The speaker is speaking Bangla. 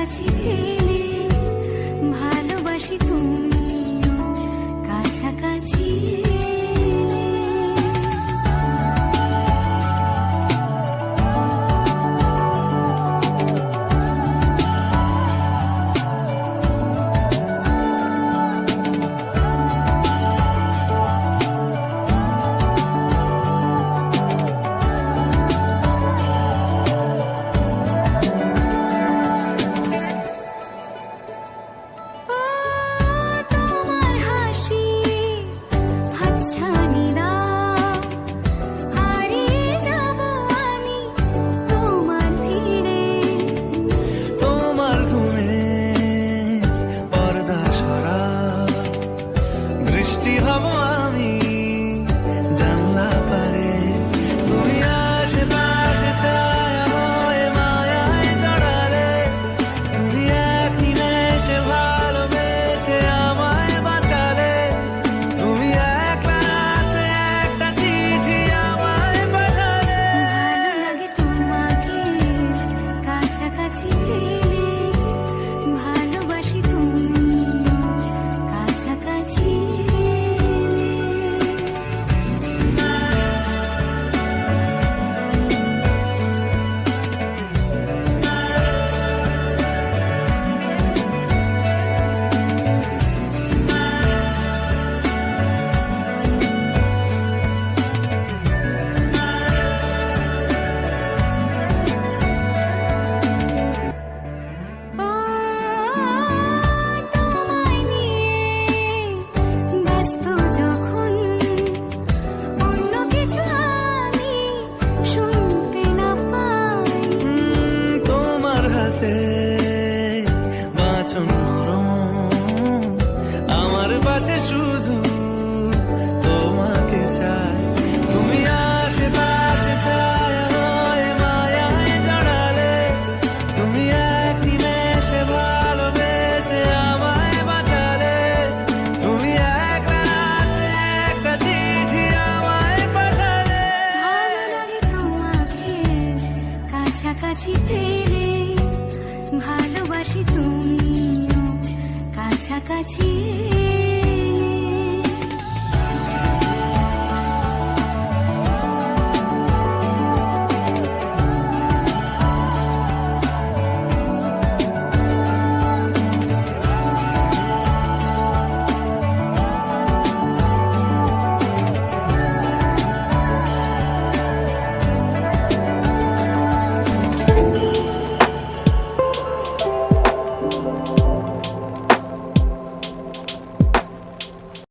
কাছাকাছি পেলে ভালোবাসি তুমিও কাছাকাছি বৃষ্টি হব আমি জানলা পারে তুমি আশেপাশে ছায়া হয়ে মায়ায় জড়ালে তুমি এক নিমেষে ভালোবেসে আমায় বাঁচালে তুমি এক রাতে একটা চিঠি আমায় পাঠালে ভালো লাগে তোমাকে কাছাকাছি পেলে ভালোবাসি তুমিও কাছাকাছি বাঁচন নরম আমার পাশে শুধু তোমাকে চাই তুমি আশেপাশে ছায়া হয়ে মায়ায় জড়ালে তুমি এক নিমেষে ভালোবেসে আমায় বাঁচালে তুমি এক রাতে একটা চিঠি আমায় পাঠালে ভালো লাগে তোমাকে কাছাকাছি পেলে ভালোবাসি তুমিও কাছাকাছি